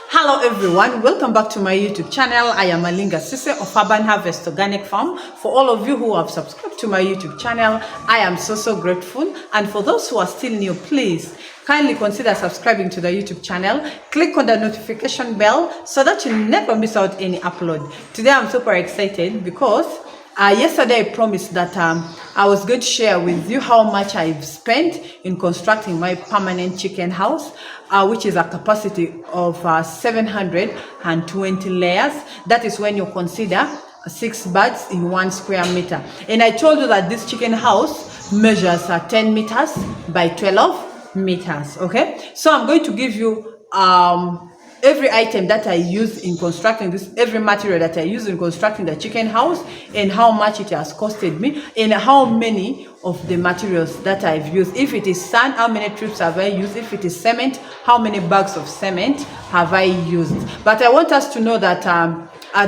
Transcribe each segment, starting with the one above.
Hello everyone, welcome back to my YouTube channel. I am Alinga Sise of Urban Harvest Organic Farm. For all of you who have subscribed to my YouTube channel, I am so grateful. And for those who are still new, please kindly consider subscribing to the YouTube channel. Click on the notification bell so that you never miss out any upload. Today I'm super excited because yesterday I promised that I was going to share with you how much I've spent in constructing my permanent chicken house, which is a capacity of 720 layers. That is when you consider 6 birds in 1 square meter. And I told you that this chicken house measures 10 meters by 12 meters. Okay, so I'm going to give you every item that I use in constructing this, every material that I use in constructing the chicken house, and how much it has costed me, and how many of the materials that I've used. If it is sand, how many trips have I used? If it is cement, how many bags of cement have I used? But I want us to know that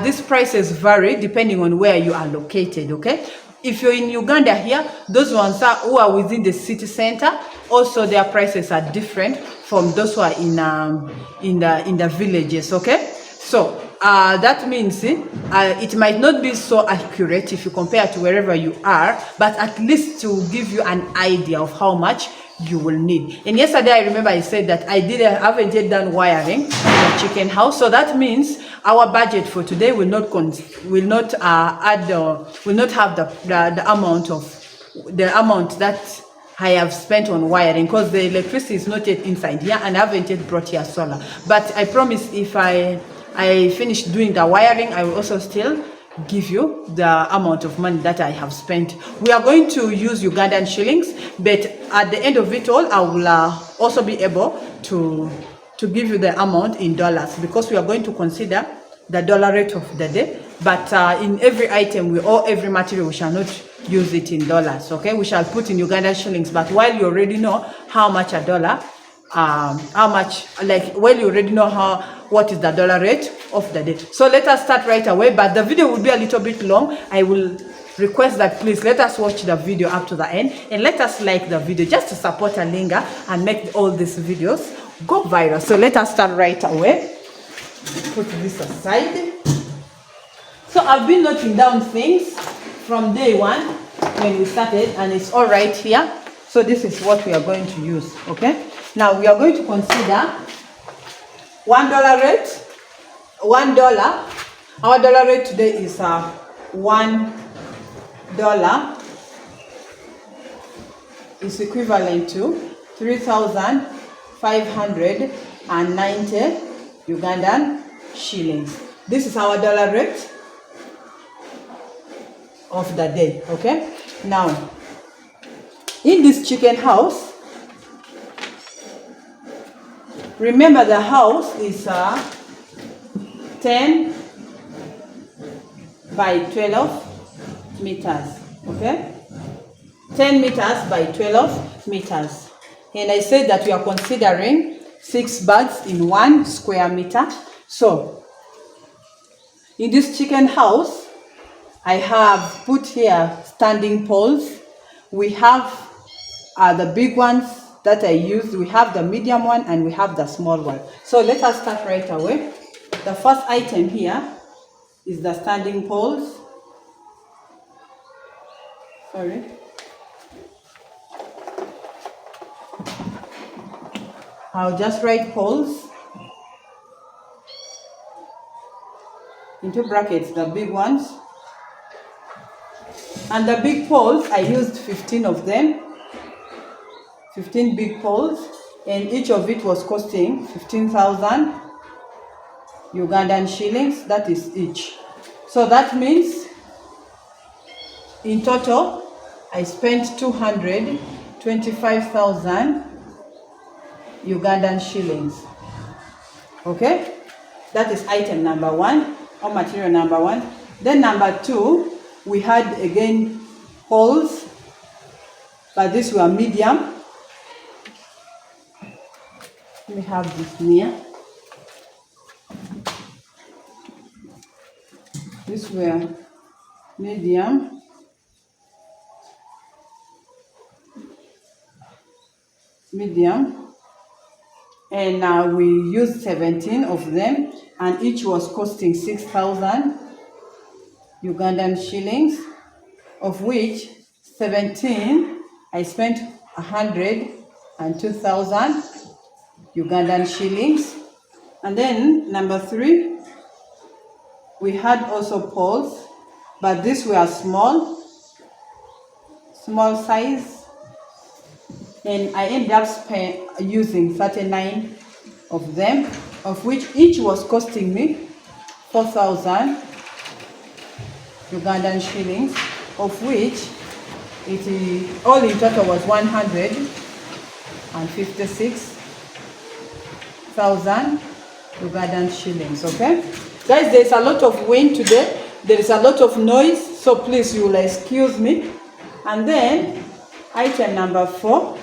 these prices vary depending on where you are located. Okay, if you're in Uganda here, those ones who are within the city center, also their prices are different from those who are in the villages. Okay, so that means it might not be so accurate if you compare to wherever you are, but at least to give you an idea of how much you will need. And yesterday I remember I said that I haven't yet done wiring the chicken house, so that means our budget for today will not have the amount that I have spent on wiring, because the electricity is not yet inside here and I haven't yet brought here solar. But I promise if I finish doing the wiring, I will also still give you the amount of money that I have spent. We are going to use Ugandan shillings, but at the end of it all, I will also be able to give you the amount in dollars, because we are going to consider the dollar rate of the day. But in every item, every material, we shall not use it in dollars. Okay, we shall put in Ugandan shillings. But while you already know how much a dollar, you already know what is the dollar rate of the day. So let us start right away. But the video will be a little bit long. I will request that please let us watch the video up to the end, and let us like the video just to support Alinga and make all these videos go viral. So let us start right away. Put this aside. So I've been noting down things from day one when we started, and it's all right here. So this is what we are going to use. Okay, now we are going to consider $1 rate. $1. Our dollar rate today is $1 is equivalent to 3,590 Ugandan shillings. This is our dollar rate of the day. Okay, now in this chicken house, remember the house is 10 by 12 meters. Okay, 10 meters by 12 meters. And I said that we are considering 6 birds in 1 square meter. So in this chicken house, I have put here standing poles. We have the big ones that I used, we have the medium one, and we have the small one. So let us start right away. The first item here is the standing poles. Sorry. I'll just write poles into brackets, the big ones. And the big poles, I used 15 of them, 15 big poles, and each of it was costing 15,000 Ugandan shillings, that is each. So that means in total, I spent 225,000 Ugandan shillings. Okay, that is item number 1, or material number 1. Then number 2, we had again poles, but these were medium. Let me have this near. These were medium. and we used 17 of them, and each was costing 6,000 Ugandan shillings, of which 17 I spent 102,000 Ugandan shillings. And then number 3, we had also poles, but these were small size, and I ended up using 39 of them, of which each was costing me 4,000 Ugandan shillings, of which all in total was 156,000 Ugandan shillings. Okay, guys, there's a lot of wind today, there is a lot of noise, so please you will excuse me. And then item number 4,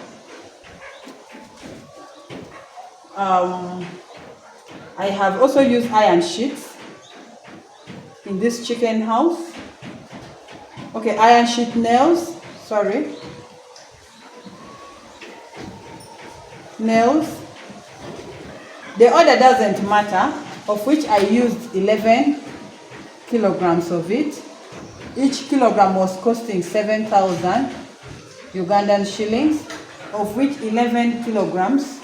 I have also used iron sheets in this chicken house. Okay, iron sheet nails, nails. The order doesn't matter, of which I used 11 kilograms of it. Each kilogram was costing 7,000 Ugandan shillings, of which 11 kilograms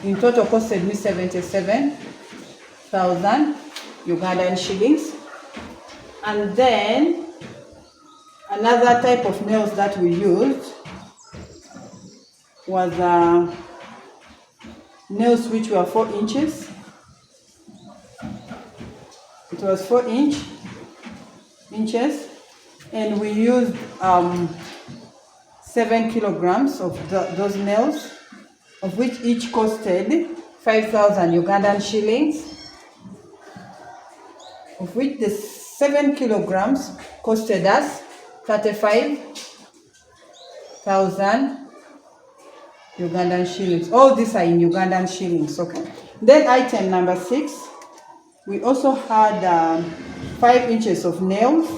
in total costed me 77,000 Ugandan shillings. And then another type of nails that we used was nails which were 4 inches. It was 4 inches, and we used 7 kilograms of those nails, of which each costed 5,000 Ugandan shillings, of which the 7 kilograms costed us 35,000 Ugandan shillings. All these are in Ugandan shillings. Okay. Then item number 6, we also had 5 inches of nails,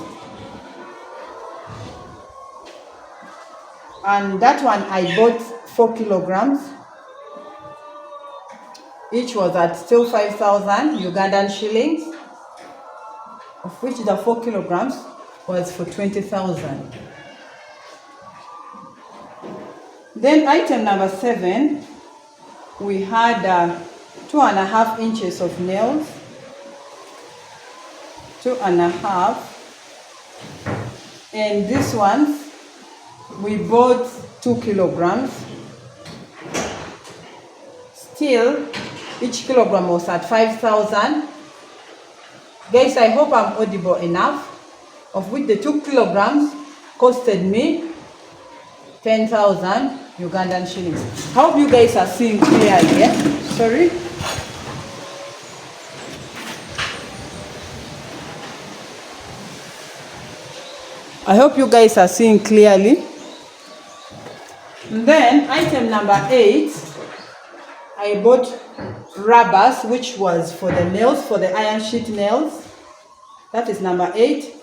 and that one I bought 4 kilograms. Each was at still 5,000 Ugandan shillings, of which the 4 kilograms was for 20,000. Then item number 7, we had 2.5 inches of nails, 2.5, and this one we bought 2 kilograms. Still, each kilogram was at 5,000. Guys, I hope I'm audible enough, of which the 2 kilograms costed me 10,000 Ugandan shillings. I hope you guys are seeing clearly, yeah? Sorry. I hope you guys are seeing clearly. And then item number 8, I bought rubbers, which was for the nails, for the iron sheet nails. That is number 8.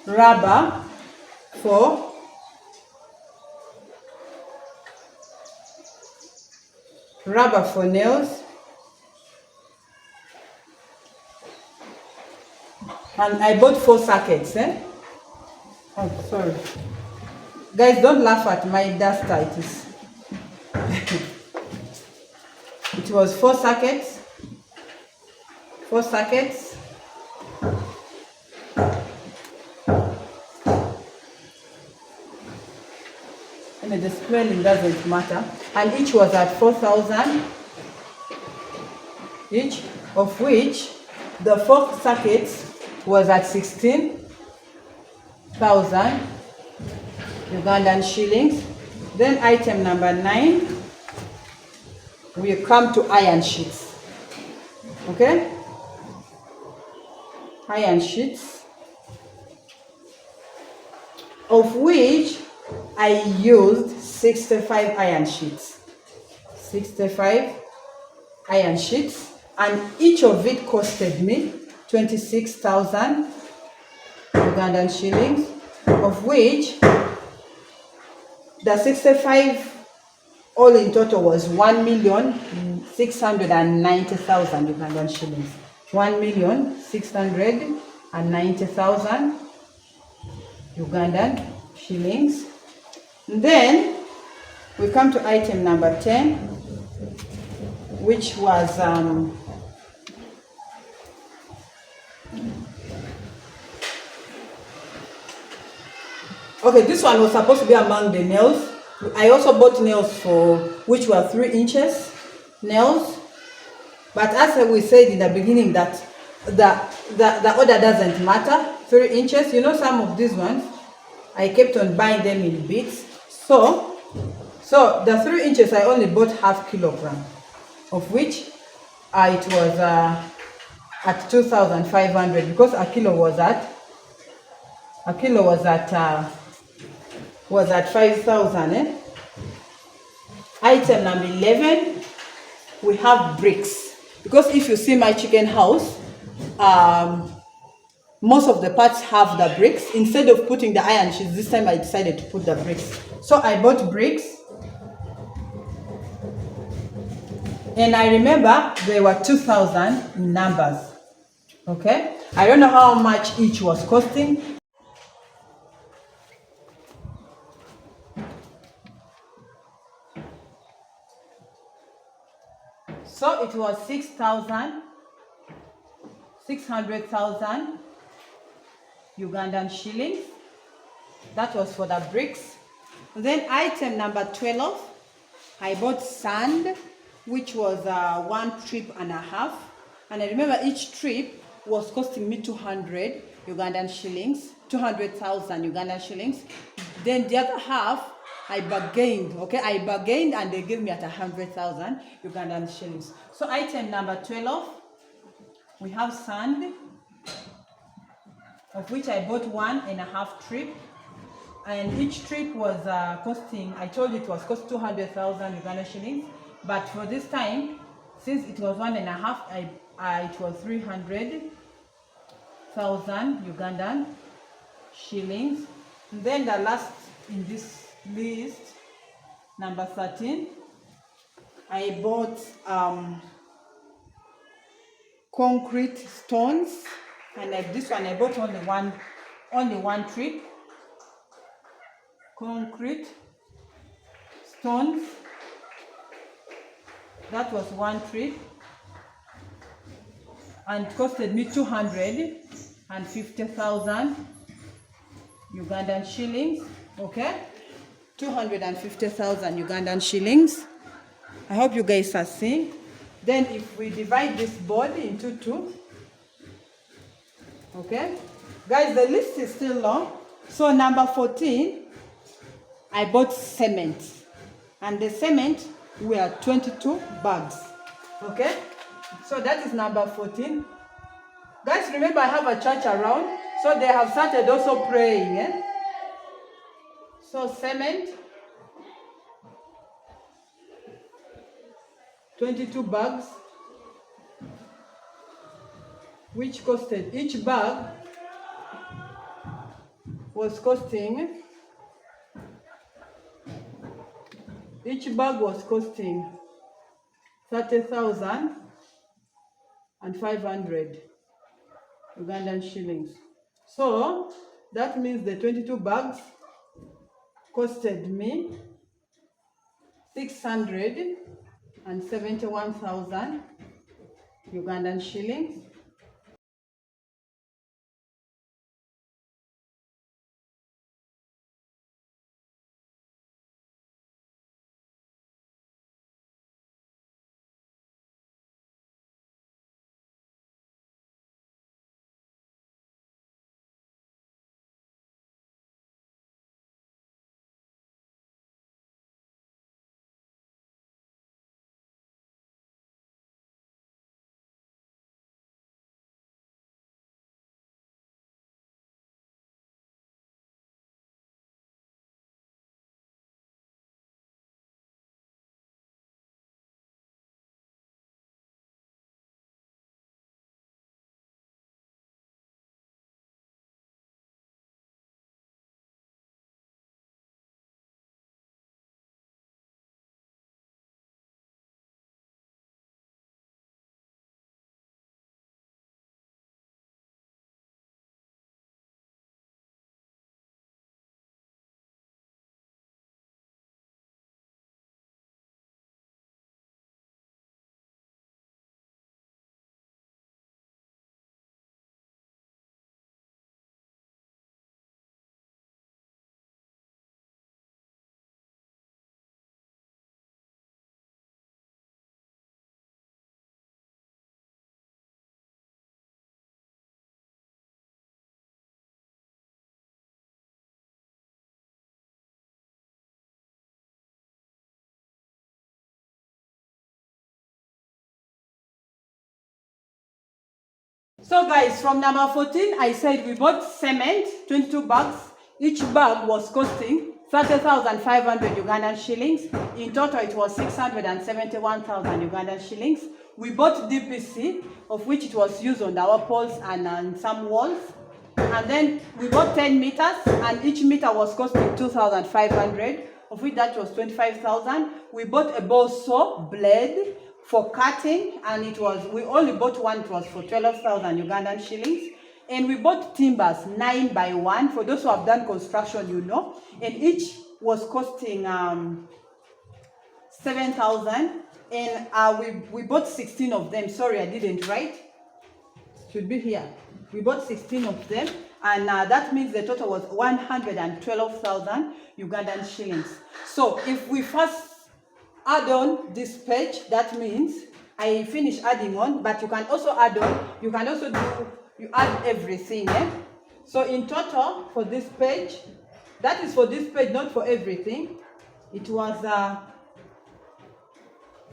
Rubber for nails. And I bought 4 sockets, Oh, sorry. Guys, don't laugh at my duster. It was 4 sockets. 4 sockets. And the spelling doesn't matter. And each was at 4,000 each, of which the 4th socket was at 16,000 Ugandan shillings. Then item number 9, we come to iron sheets. Okay? Iron sheets, of which I used 65 iron sheets. 65 iron sheets, and each of it costed me 26,000 Ugandan shillings, of which The 65 all in total was 1,690,000 Ugandan shillings. 1,690,000 Ugandan shillings. Then we come to item number 10, which was okay, this one was supposed to be among the nails. I also bought nails which were 3 inches nails. But as we said in the beginning that the order doesn't matter. 3 inches, you know, some of these ones, I kept on buying them in bits. So the 3 inches, I only bought half kilogram, of which it was at 2,500 because a kilo was at 5,000. Item number 11, we have bricks. Because if you see my chicken house, most of the parts have the bricks. Instead of putting the iron sheets, this time I decided to put the bricks. So I bought bricks. And I remember there were 2,000 in numbers. Okay? I don't know how much each was costing. So it was 600,000 Ugandan shillings. That was for the bricks. Then item number 12, I bought sand, which was 1 trip and a half. And I remember each trip was costing me 200 Ugandan shillings, 200,000 Ugandan shillings. Then the other half, I bargained, okay? I bargained and they gave me at 100,000 Ugandan shillings. So item number 12, we have sand, of which I bought 1.5 trip. And each trip was costing, I told you it was cost 200,000 Ugandan shillings. But for this time, since it was 1.5, it was 300,000 Ugandan shillings. And then the last in this list, number 13, I bought concrete stones, and like this one I bought only one trip. Concrete stones, that was 1 trip, and it costed me 250,000 Ugandan shillings. Okay, 250,000 Ugandan shillings. I hope you guys are seeing. Then if we divide this board into 2, okay, guys, the list is still long. So number 14, I bought cement, and the cement were 22 bags. Okay, so that is number 14. Guys, remember I have a church around, so they have started also praying. So cement, 22 bags, which costed, each bag was costing, 30,500 Ugandan shillings. So that means the 22 bags costed me 671,000 Ugandan shillings. So guys, from number 14, I said we bought cement, 22 bags. Each bag was costing 30,500 Ugandan shillings. In total, it was 671,000 Ugandan shillings. We bought DPC, of which it was used on our poles and some walls. And then we bought 10 meters, and each meter was costing 2,500, of which that was 25,000. We bought a bow saw blade for cutting, and we only bought one. It was for 12,000 Ugandan shillings. And we bought timbers 9 by 1. For those who have done construction, you know. And each was costing 7,000. And we bought 16 of them. Sorry, I didn't write. Should be here. We bought 16 of them. And that means the total was 112,000 Ugandan shillings. So if we first add on this page, that means I finish adding on, but you can also add on. You can also you add everything. So in total for this page, that is for this page, not for everything. It was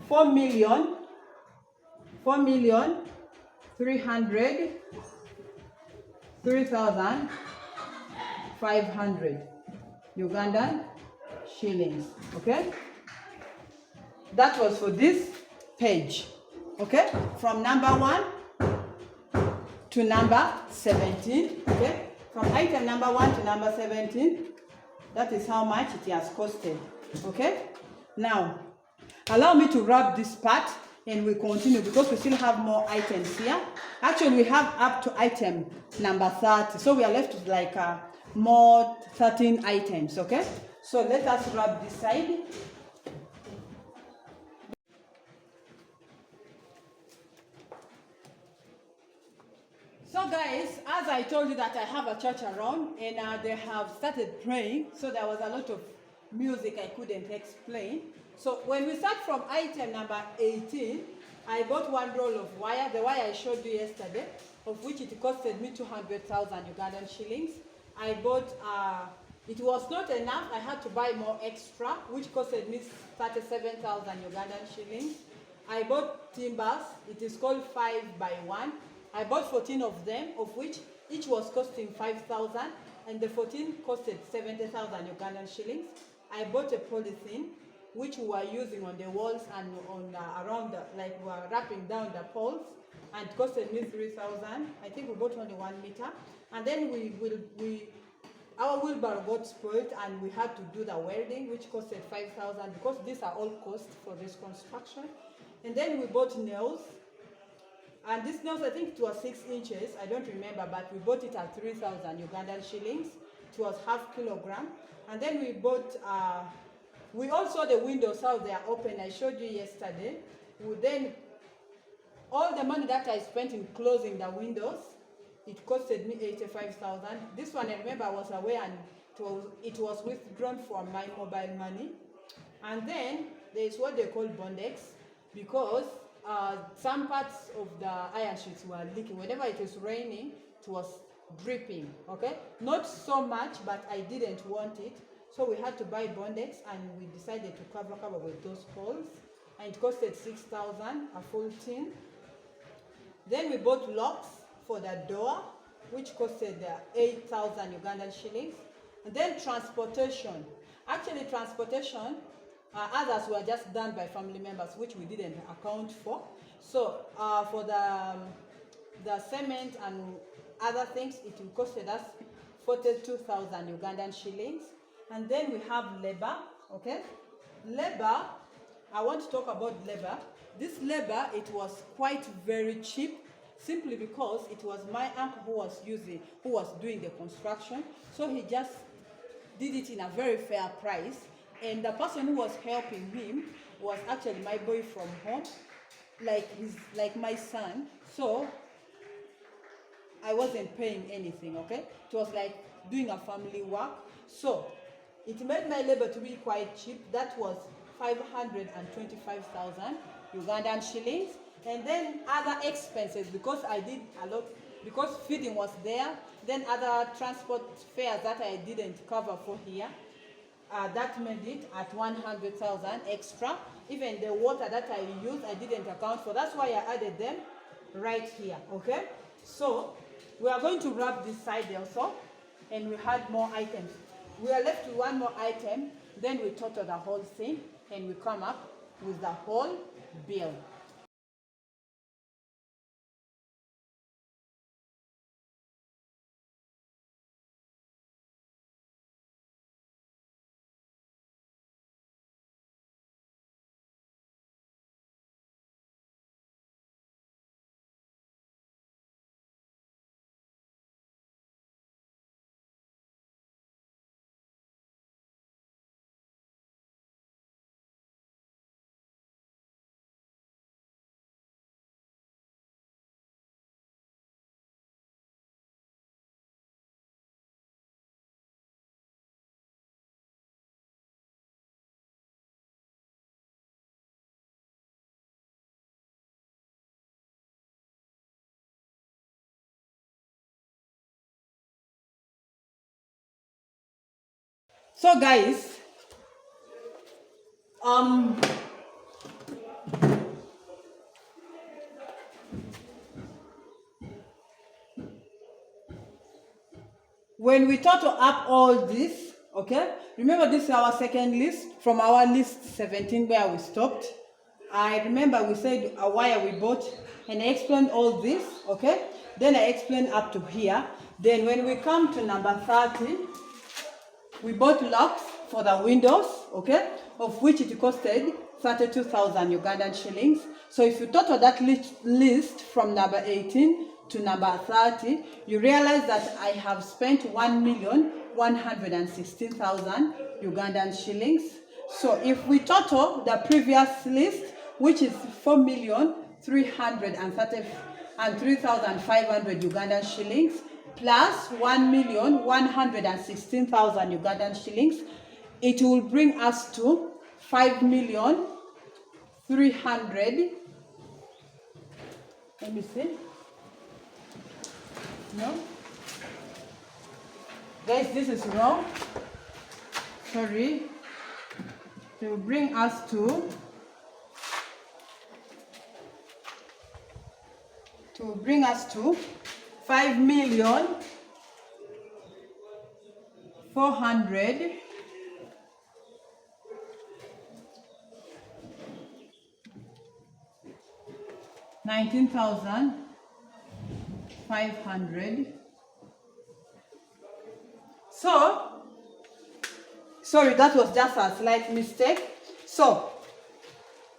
4,303,500 Ugandan shillings. Okay, that was for this page. Okay, from number 1 to number 17. Okay, from item number 1 to number 17, that is how much it has costed. Okay, now allow me to wrap this part and we continue because we still have more items here. Actually, we have up to item number 30, so we are left with like more 13 items. Okay, so let us wrap this side. So guys, as I told you that I have a church around and they have started praying, so there was a lot of music I couldn't explain. So when we start from item number 18, I bought one roll of wire, the wire I showed you yesterday, of which it costed me 200,000 Ugandan shillings. I bought, it was not enough, I had to buy more extra, which costed me 37,000 Ugandan shillings. I bought timbers, it is called 5 by 1. I bought 14 of them, of which each was costing 5,000, and the 14 costed 70,000 Ugandan shillings. I bought a polythene, which we were using on the walls and on around, like we were wrapping down the poles, and it costed me 3,000. I think we bought only 1 meter. And then our wheelbarrow got spoiled, and we had to do the welding, which costed 5,000, because these are all costs for this construction. And then we bought nails. And this nails, I think it was 6 inches, I don't remember, but we bought it at 3,000 Ugandan shillings. It was half kilogram. And then we bought, we also the windows, how they are open, I showed you yesterday. Then, all the money that I spent in closing the windows, it costed me 85,000. This one I remember I was away and it was withdrawn from my mobile money. And then, there's what they call bondex, because some parts of the iron sheets were leaking. Whenever it was raining, it was dripping. Okay, not so much, but I didn't want it, so we had to buy bondex, and we decided to cover with those holes, and it costed 6,000, a full tin. Then we bought locks for the door, which costed 8,000 Ugandan shillings. And then transportation. Actually, transportation. Others were just done by family members, which we didn't account for. So for the cement and other things, it costed us 42,000 Ugandan shillings. And then we have labor. Okay, labor. I want to talk about labor. This labor, it was quite very cheap, simply because it was my uncle who was doing the construction. So he just did it in a very fair price. And the person who was helping him was actually my boy from home, like my son. So I wasn't paying anything, okay? It was like doing a family work. So it made my labor to be quite cheap. That was 525,000 Ugandan shillings. And then other expenses, because I did a lot, because feeding was there, then other transport fares that I didn't cover for here. That made it at 100,000 extra. Even the water that I used, I didn't account for. That's why I added them right here, okay? So we are going to wrap this side also, and we had more items. We are left with one more item, then we total the whole thing, and we come up with the whole bill. So guys, when we total up all this, okay, remember this is our second list from our list 17 where we stopped. I remember we said a wire we bought, and I explained all this, okay, then I explained up to here. Then when we come to number 30, we bought locks for the windows, okay, of which it costed 32,000 Ugandan shillings. So if you total that list from number 18 to number 30, you realize that I have spent 1,116,000 Ugandan shillings. So if we total the previous list, which is 4,333,500 Ugandan shillings, plus 1,116,000 Ugandan shillings, it will bring us to 5,300,000. Let me see. No? Guys, this is wrong. Sorry. It will bring us to 5,400,000 19,500. So, sorry, that was just a slight mistake. So,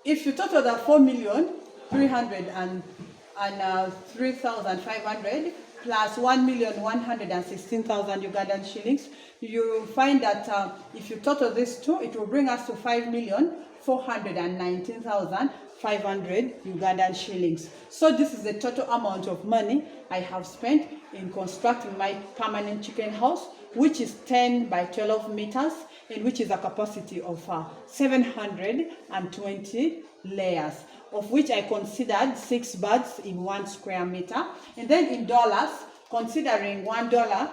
if you total the 4,303,500 plus 1,116,000 Ugandan shillings, you find that if you total these two, it will bring us to 5,419,500 Ugandan shillings. So this is the total amount of money I have spent in constructing my permanent chicken house, which is 10 by 12 meters, and which is a capacity of 720 layers, of which I considered 6 birds in 1 square meter. And then in dollars, considering $1,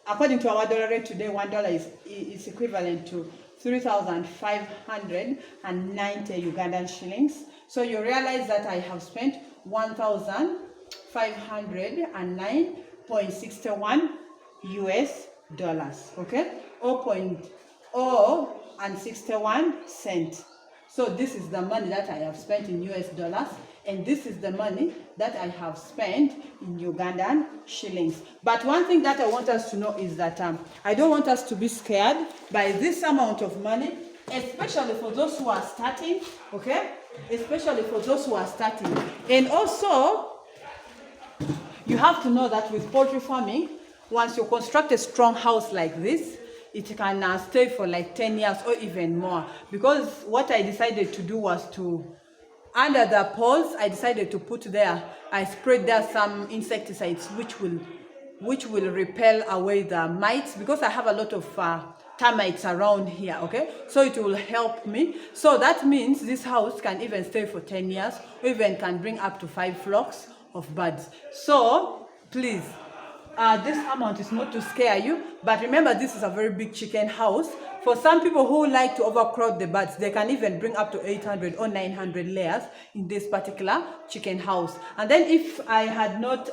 according to our dollar rate today, $1 is equivalent to 3,590 Ugandan shillings. So you realize that I have spent 1,509.61 US dollars, okay, 0.061 cents. So this is the money that I have spent in US dollars, and this is the money that I have spent in Ugandan shillings. But one thing that I want us to know is that I don't want us to be scared by this amount of money, especially for those who are starting, okay, especially for those who are starting. And also, you have to know that with poultry farming, once you construct a strong house like this, it can stay for like 10 years or even more. Because what I decided to do was to, under the poles, I decided to put there, I sprayed there some insecticides which will repel away the mites, because I have a lot of termites around here, okay? So it will help me. So that means this house can even stay for 10 years, or even can bring up to 5 flocks of birds. So please, this amount is not to scare you, but remember this is a very big chicken house. For some people who like to overcrowd the birds, they can even bring up to 800 or 900 layers in this particular chicken house. And then if I had not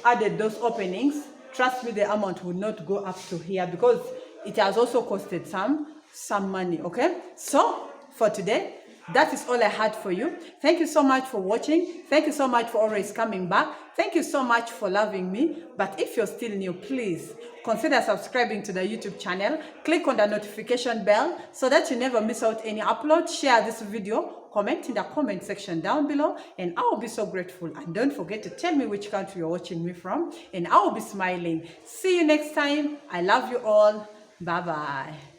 added those openings, trust me, the amount would not go up to here, because it has also costed some money. Okay, so for today, that is all I had for you. Thank you so much for watching. Thank you so much for always coming back. Thank you so much for loving me. But if you're still new, please consider subscribing to the YouTube channel. Click on the notification bell so that you never miss out any upload. Share this video, comment in the comment section down below, and I will be so grateful. And don't forget to tell me which country you're watching me from, and I will be smiling. See you next time. I love you all. Bye bye.